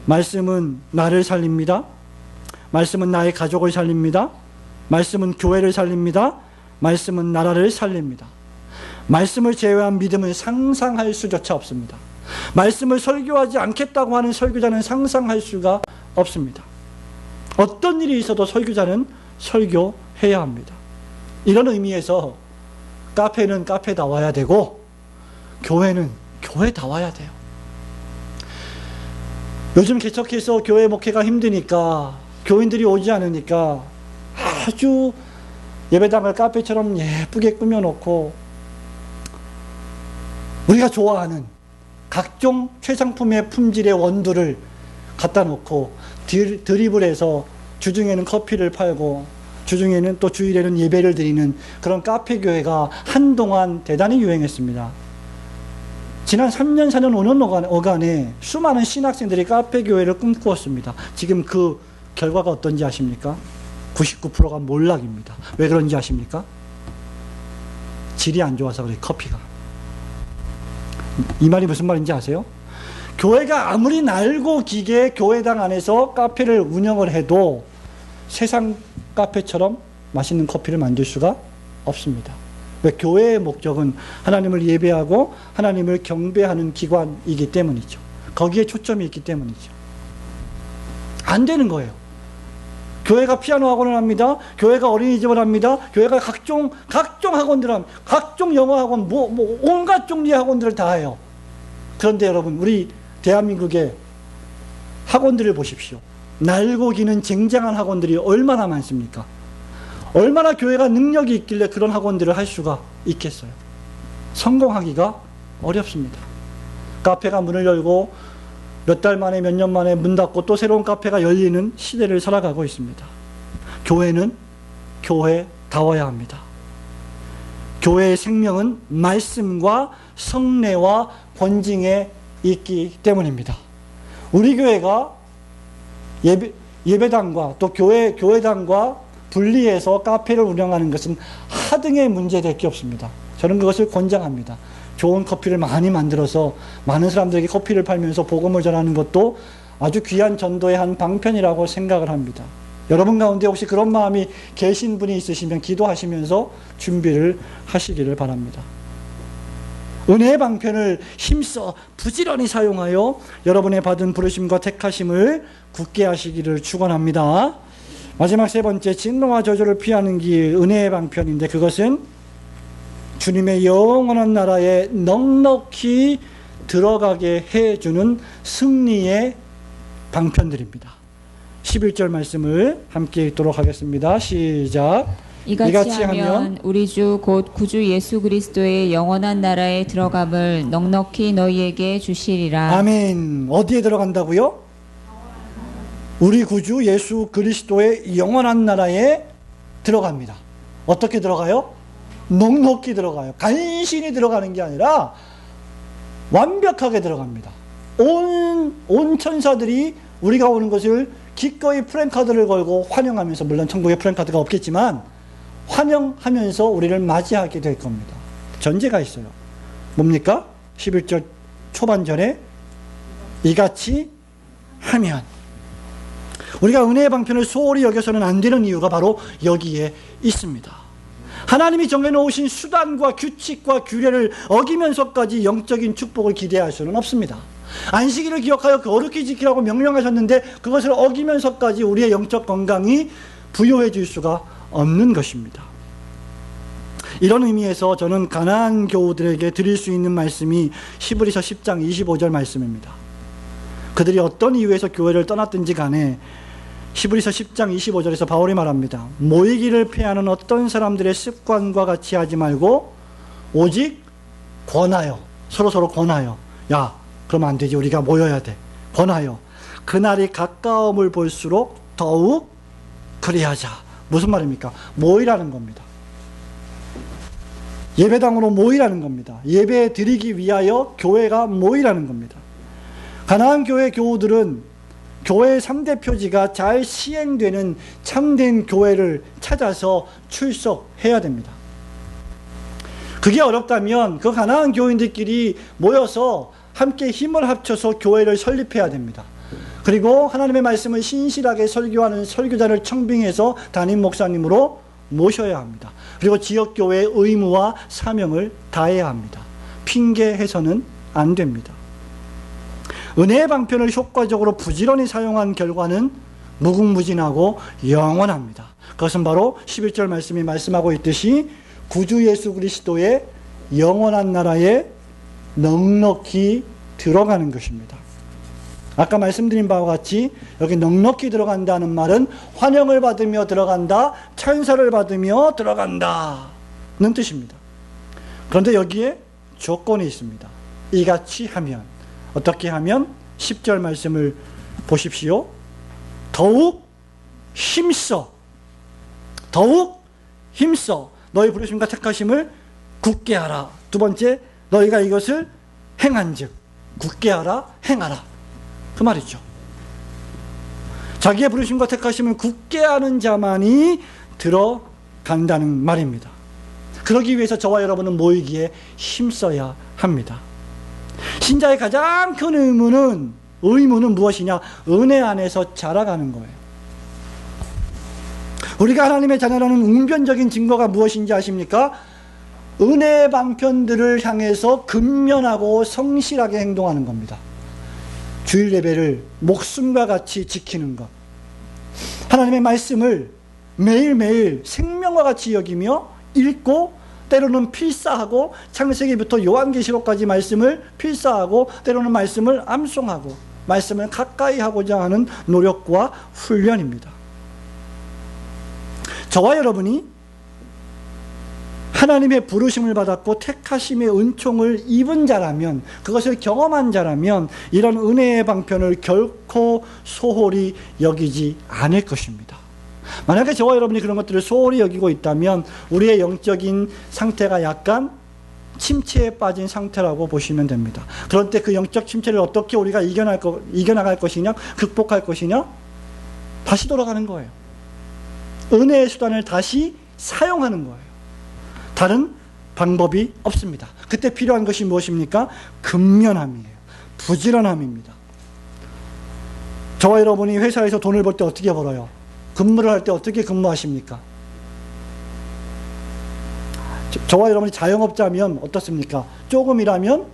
말씀은 나를 살립니다. 말씀은 나의 가족을 살립니다. 말씀은 교회를 살립니다. 말씀은 나라를 살립니다. 말씀을 제외한 믿음은 상상할 수조차 없습니다. 말씀을 설교하지 않겠다고 하는 설교자는 상상할 수가 없습니다. 어떤 일이 있어도 설교자는 설교해야 합니다. 이런 의미에서 카페는 카페다워야 되고 교회는 교회다워야 돼요. 요즘 개척해서 교회 목회가 힘드니까 교인들이 오지 않으니까 아주 예배당을 카페처럼 예쁘게 꾸며놓고 우리가 좋아하는 각종 최상품의 품질의 원두를 갖다 놓고 드리블해서 주중에는 커피를 팔고 주중에는 또 주일에는 예배를 드리는 그런 카페 교회가 한동안 대단히 유행했습니다. 지난 3년, 4년, 5년 어간에 수많은 신학생들이 카페 교회를 꿈꾸었습니다. 지금 그 결과가 어떤지 아십니까? 99%가 몰락입니다. 왜 그런지 아십니까? 질이 안 좋아서 그래, 커피가. 이 말이 무슨 말인지 아세요? 교회가 아무리 날고 기게 교회당 안에서 카페를 운영을 해도 세상 카페처럼 맛있는 커피를 만들 수가 없습니다. 왜? 교회의 목적은 하나님을 예배하고 하나님을 경배하는 기관이기 때문이죠. 거기에 초점이 있기 때문이죠. 안 되는 거예요. 교회가 피아노 학원을 합니다. 교회가 어린이집을 합니다. 교회가 각종 학원들을 합니다. 각종 영어 학원, 온갖 종류의 학원들을 다 해요. 그런데 여러분, 우리 대한민국의 학원들을 보십시오. 날고 기는 쟁쟁한 학원들이 얼마나 많습니까? 얼마나 교회가 능력이 있길래 그런 학원들을 할 수가 있겠어요? 성공하기가 어렵습니다. 카페가 문을 열고 몇 달 만에 몇 년 만에 문 닫고 또 새로운 카페가 열리는 시대를 살아가고 있습니다. 교회는 교회다워야 합니다. 교회의 생명은 말씀과 성례와 권징에 있기 때문입니다. 우리 교회가 예배당과 또 교회당과 분리해서 카페를 운영하는 것은 하등의 문제될 게 없습니다. 저는 그것을 권장합니다. 좋은 커피를 많이 만들어서 많은 사람들에게 커피를 팔면서 복음을 전하는 것도 아주 귀한 전도의 한 방편이라고 생각을 합니다. 여러분 가운데 혹시 그런 마음이 계신 분이 있으시면 기도하시면서 준비를 하시기를 바랍니다. 은혜의 방편을 힘써 부지런히 사용하여 여러분의 받은 부르심과 택하심을 굳게 하시기를 축원합니다. 마지막 세 번째, 진노와 저주를 피하는 길, 은혜의 방편인데 그것은 주님의 영원한 나라에 넉넉히 들어가게 해주는 승리의 방편들입니다. 11절 말씀을 함께 읽도록 하겠습니다. 시작. 이같이 하면 우리 주 곧 구주 예수 그리스도의 영원한 나라에 들어감을 넉넉히 너희에게 주시리라. 아멘. 어디에 들어간다고요? 우리 구주 예수 그리스도의 영원한 나라에 들어갑니다. 어떻게 들어가요? 넉넉히 들어가요. 간신히 들어가는 게 아니라 완벽하게 들어갑니다. 온 천사들이 우리가 오는 것을 기꺼이 프랜카드를 걸고 환영하면서, 물론 천국에 프랜카드가 없겠지만 환영하면서 우리를 맞이하게 될 겁니다. 전제가 있어요. 뭡니까? 11절 초반절에 이같이 하면, 우리가 은혜의 방편을 소홀히 여겨서는 안 되는 이유가 바로 여기에 있습니다. 하나님이 정해놓으신 수단과 규칙과 규례를 어기면서까지 영적인 축복을 기대할 수는 없습니다. 안식일을 기억하여 거룩히 지키라고 명령하셨는데 그것을 어기면서까지 우리의 영적 건강이 부요해질 수가 없는 것입니다. 이런 의미에서 저는 가나안 교우들에게 드릴 수 있는 말씀이 히브리서 10장 25절 말씀입니다. 그들이 어떤 이유에서 교회를 떠났든지 간에 히브리서 10장 25절에서 바울이 말합니다. 모이기를 피하는 어떤 사람들의 습관과 같이 하지 말고 오직 권하여, 서로서로 권하여, 야 그러면 안 되지, 우리가 모여야 돼, 권하여 그날이 가까움을 볼수록 더욱 그리하자. 무슨 말입니까? 모이라는 겁니다. 예배당으로 모이라는 겁니다. 예배 드리기 위하여 교회가 모이라는 겁니다. 가나안 교회 교우들은 교회의 3대 표지가 잘 시행되는 참된 교회를 찾아서 출석해야 됩니다. 그게 어렵다면 그 가나안 교인들끼리 모여서 함께 힘을 합쳐서 교회를 설립해야 됩니다. 그리고 하나님의 말씀을 신실하게 설교하는 설교자를 청빙해서 담임 목사님으로 모셔야 합니다. 그리고 지역교회의 의무와 사명을 다해야 합니다. 핑계해서는 안 됩니다. 은혜의 방편을 효과적으로 부지런히 사용한 결과는 무궁무진하고 영원합니다. 그것은 바로 11절 말씀이 말씀하고 있듯이 구주 예수 그리스도의 영원한 나라에 넉넉히 들어가는 것입니다. 아까 말씀드린 바와 같이 여기 넉넉히 들어간다는 말은 환영을 받으며 들어간다, 찬사를 받으며 들어간다는 뜻입니다. 그런데 여기에 조건이 있습니다. 이같이 하면, 어떻게 하면? 10절 말씀을 보십시오. 더욱 힘써, 더욱 힘써 너희 부르심과 택하심을 굳게 하라. 두 번째, 너희가 이것을 행한즉, 굳게 하라, 행하라, 그 말이죠. 자기의 부르심과 택하심을 굳게 하는 자만이 들어간다는 말입니다. 그러기 위해서 저와 여러분은 모이기에 힘써야 합니다. 신자의 가장 큰 의무는 무엇이냐? 은혜 안에서 자라가는 거예요. 우리가 하나님의 자녀라는 웅변적인 증거가 무엇인지 아십니까? 은혜의 방편들을 향해서 근면하고 성실하게 행동하는 겁니다. 주일 예배를 목숨과 같이 지키는 것, 하나님의 말씀을 매일매일 생명과 같이 여기며 읽고, 때로는 필사하고, 창세기부터 요한계시록까지 말씀을 필사하고, 때로는 말씀을 암송하고, 말씀을 가까이 하고자 하는 노력과 훈련입니다. 저와 여러분이 하나님의 부르심을 받았고 택하심의 은총을 입은 자라면, 그것을 경험한 자라면 이런 은혜의 방편을 결코 소홀히 여기지 않을 것입니다. 만약에 저와 여러분이 그런 것들을 소홀히 여기고 있다면 우리의 영적인 상태가 약간 침체에 빠진 상태라고 보시면 됩니다. 그럴 때 그 영적 침체를 어떻게 우리가 이겨나갈 것이냐, 극복할 것이냐? 다시 돌아가는 거예요. 은혜의 수단을 다시 사용하는 거예요. 다른 방법이 없습니다. 그때 필요한 것이 무엇입니까? 근면함이에요. 부지런함입니다. 저와 여러분이 회사에서 돈을 벌 때 어떻게 벌어요? 근무를 할 때 어떻게 근무하십니까? 저와 여러분이 자영업자면 어떻습니까? 조금 일하면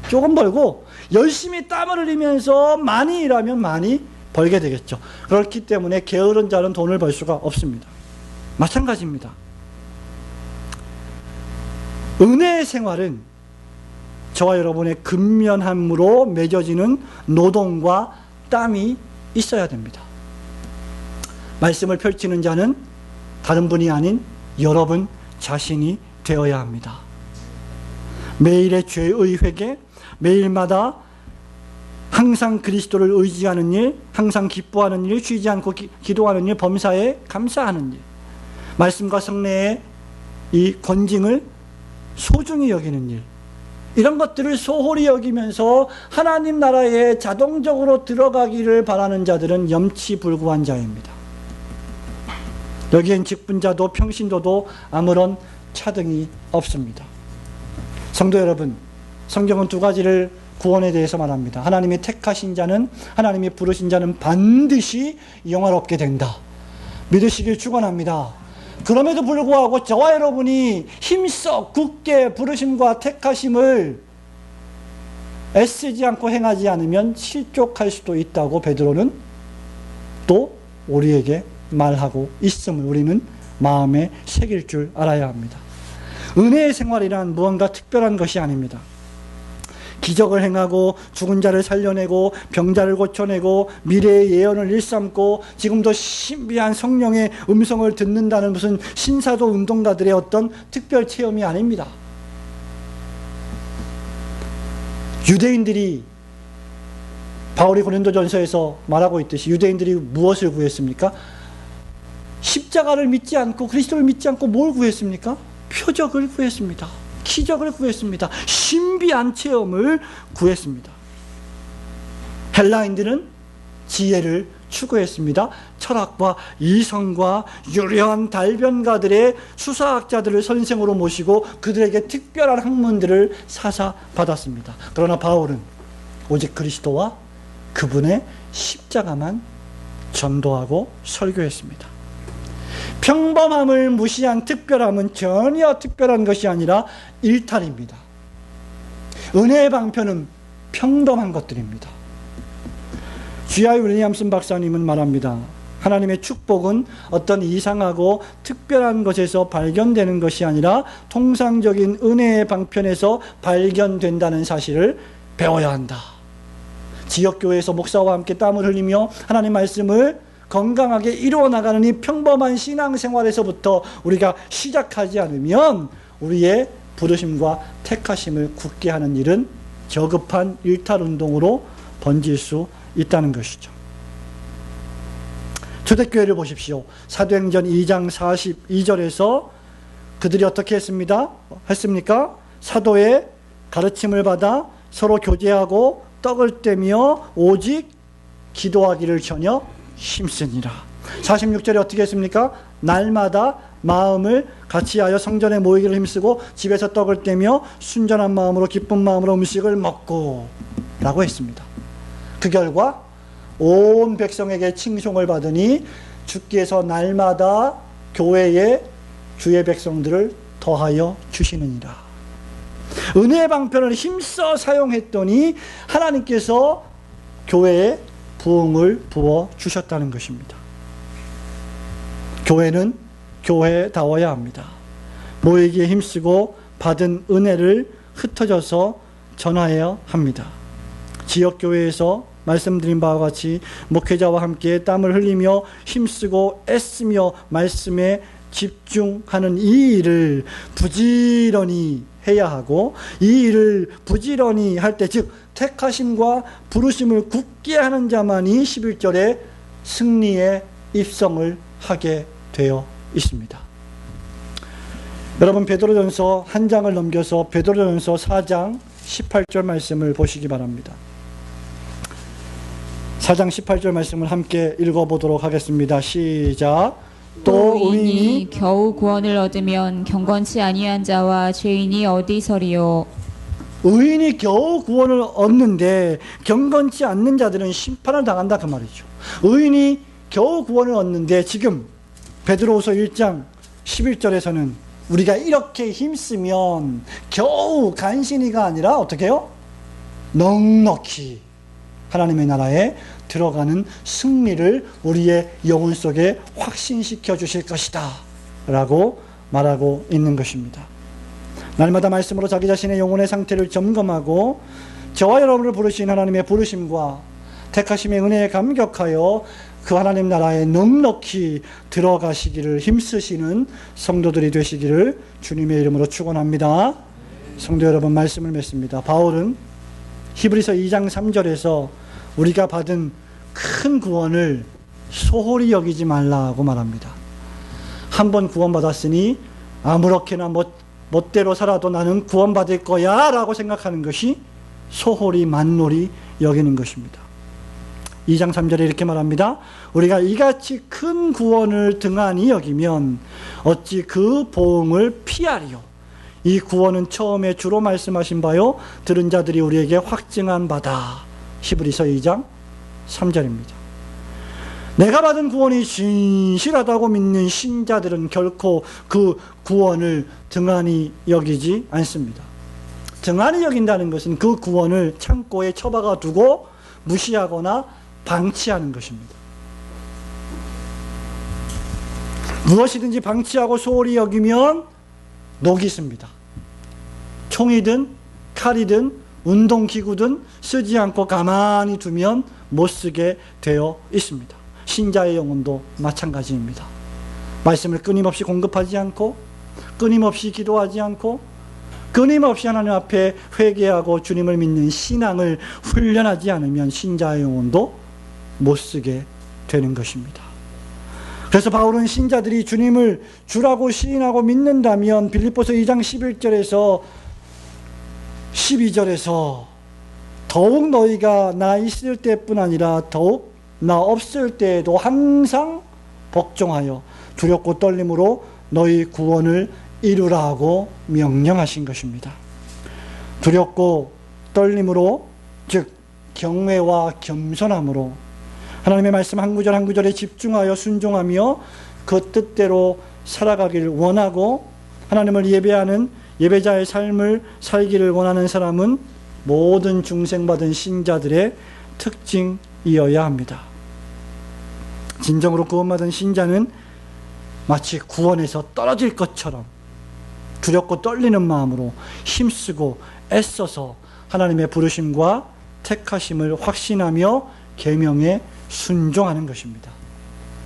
조금 벌고, 열심히 땀을 흘리면서 많이 일하면 많이 벌게 되겠죠. 그렇기 때문에 게으른 자는 돈을 벌 수가 없습니다. 마찬가지입니다. 은혜의 생활은 저와 여러분의 근면함으로 맺어지는 노동과 땀이 있어야 됩니다. 말씀을 펼치는 자는 다른 분이 아닌 여러분 자신이 되어야 합니다. 매일의 죄의 회개, 매일마다 항상 그리스도를 의지하는 일, 항상 기뻐하는 일, 쉬지 않고 기도하는 일, 범사에 감사하는 일, 말씀과 성례의 이 권징을 소중히 여기는 일, 이런 것들을 소홀히 여기면서 하나님 나라에 자동적으로 들어가기를 바라는 자들은 염치불구한 자입니다. 여기엔 직분자도 평신도도 아무런 차등이 없습니다. 성도 여러분, 성경은 두 가지를 구원에 대해서 말합니다. 하나님이 택하신 자는, 하나님이 부르신 자는 반드시 영화롭게 된다. 믿으시길 축원합니다. 그럼에도 불구하고 저와 여러분이 힘써 굳게 부르심과 택하심을 애쓰지 않고 행하지 않으면 실족할 수도 있다고 베드로는 또 우리에게 말하고 있음을 우리는 마음에 새길 줄 알아야 합니다. 은혜의 생활이란 무언가 특별한 것이 아닙니다. 기적을 행하고 죽은 자를 살려내고 병자를 고쳐내고 미래의 예언을 일삼고 지금도 신비한 성령의 음성을 듣는다는 무슨 신사도 운동가들의 어떤 특별 체험이 아닙니다. 유대인들이 바울이 고린도전서에서 말하고 있듯이 유대인들이 무엇을 구했습니까? 십자가를 믿지 않고 그리스도를 믿지 않고 뭘 구했습니까? 표적을 구했습니다. 기적을 구했습니다. 신비한 체험을 구했습니다. 헬라인들은 지혜를 추구했습니다. 철학과 이성과 유려한 달변가들의 수사학자들을 선생으로 모시고 그들에게 특별한 학문들을 사사받았습니다. 그러나 바울은 오직 그리스도와 그분의 십자가만 전도하고 설교했습니다. 평범함을 무시한 특별함은 전혀 특별한 것이 아니라 일탈입니다. 은혜의 방편은 평범한 것들입니다. G.I. 윌리엄슨 박사님은 말합니다. 하나님의 축복은 어떤 이상하고 특별한 것에서 발견되는 것이 아니라 통상적인 은혜의 방편에서 발견된다는 사실을 배워야 한다. 지역교회에서 목사와 함께 땀을 흘리며 하나님 말씀을 건강하게 이루어 나가는 이 평범한 신앙생활에서부터 우리가 시작하지 않으면 우리의 부르심과 택하심을 굳게 하는 일은 저급한 일탈운동으로 번질 수 있다는 것이죠. 초대교회를 보십시오. 사도행전 2장 42절에서 그들이 어떻게 했습니까? 사도의 가르침을 받아 서로 교제하고 떡을 떼며 오직 기도하기를 전혀 힘쓰니라. 46절에 어떻게 했습니까? 날마다 마음을 같이하여 성전에 모이기를 힘쓰고 집에서 떡을 떼며 순전한 마음으로 기쁜 마음으로 음식을 먹고 라고 했습니다. 그 결과 온 백성에게 칭송을 받으니 주께서 날마다 교회에 주의 백성들을 더하여 주시느니라. 은혜의 방편을 힘써 사용했더니 하나님께서 교회에 부흥을 부어 주셨다는 것입니다. 교회는 교회다워야 합니다. 모이기에 힘쓰고 받은 은혜를 흩어져서 전하여야 합니다. 지역교회에서 말씀드린 바와 같이 목회자와 함께 땀을 흘리며 힘쓰고 애쓰며 말씀에 집중하는 이 일을 부지런히 해야 하고, 이 일을 부지런히 할 때, 즉 택하심과 부르심을 굳게 하는 자만이 11절에 승리의 입성을 하게 되어 있습니다. 여러분, 베드로전서 한 장을 넘겨서 베드로전서 4장 18절 말씀을 보시기 바랍니다. 4장 18절 말씀을 함께 읽어보도록 하겠습니다. 시작. 또 의인이 겨우 구원을 얻으면 경건치 아니한 자와 죄인이 어디서리요? 의인이 겨우 구원을 얻는데 경건치 않는 자들은 심판을 당한다, 그 말이죠. 의인이 겨우 구원을 얻는데 지금 베드로후서 1장 11절에서는 우리가 이렇게 힘쓰면 겨우 간신히가 아니라 어떻게 해요? 넉넉히 하나님의 나라에 들어가는 승리를 우리의 영혼 속에 확신시켜 주실 것이다 라고 말하고 있는 것입니다. 날마다 말씀으로 자기 자신의 영혼의 상태를 점검하고 저와 여러분을 부르신 하나님의 부르심과 택하심의 은혜에 감격하여 그 하나님 나라에 넉넉히 들어가시기를 힘쓰시는 성도들이 되시기를 주님의 이름으로 축원합니다. 성도 여러분, 말씀을 맺습니다. 바울은 히브리서 2장 3절에서 우리가 받은 큰 구원을 소홀히 여기지 말라고 말합니다. 한 번 구원받았으니 아무렇게나 멋대로 살아도 나는 구원받을 거야 라고 생각하는 것이 소홀히 만놀히 여기는 것입니다. 2장 3절에 이렇게 말합니다. 우리가 이같이 큰 구원을 등한히 여기면 어찌 그 보응을 피하리요? 이 구원은 처음에 주로 말씀하신 바요 들은 자들이 우리에게 확증한 바다. 히브리서 2장 3절입니다. 내가 받은 구원이 진실하다고 믿는 신자들은 결코 그 구원을 등한히 여기지 않습니다. 등한히 여긴다는 것은 그 구원을 창고에 처박아 두고 무시하거나 방치하는 것입니다. 무엇이든지 방치하고 소홀히 여기면 녹이 씁니다. 총이든 칼이든 운동기구든 쓰지 않고 가만히 두면 못 쓰게 되어 있습니다. 신자의 영혼도 마찬가지입니다. 말씀을 끊임없이 공급하지 않고, 끊임없이 기도하지 않고, 끊임없이 하나님 앞에 회개하고 주님을 믿는 신앙을 훈련하지 않으면 신자의 영혼도 못 쓰게 되는 것입니다. 그래서 바울은 신자들이 주님을 주라고 시인하고 믿는다면 빌립보서 2장 11절에서 12절에서 더욱 너희가 나 있을 때뿐 아니라 더욱 나 없을 때에도 항상 복종하여 두렵고 떨림으로 너희 구원을 이루라 하고 명령하신 것입니다. 두렵고 떨림으로, 즉 경외와 겸손함으로 하나님의 말씀 한 구절 한 구절에 집중하여 순종하며 그 뜻대로 살아가길 원하고 하나님을 예배하는 예배자의 삶을 살기를 원하는 사람은 모든 중생받은 신자들의 특징이어야 합니다. 진정으로 구원받은 신자는 마치 구원에서 떨어질 것처럼 두렵고 떨리는 마음으로 힘쓰고 애써서 하나님의 부르심과 택하심을 확신하며 계명에 순종하는 것입니다.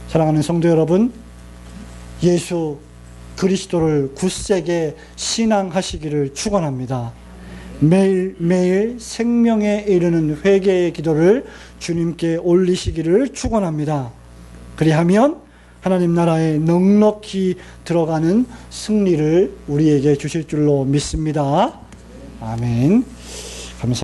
사랑하는 성도 여러분, 예수 그리스도를 굳세게 신앙하시기를 축원합니다. 매일매일 생명에 이르는 회개의 기도를 주님께 올리시기를 축원합니다. 그리하면 하나님 나라에 넉넉히 들어가는 승리를 우리에게 주실 줄로 믿습니다. 아멘.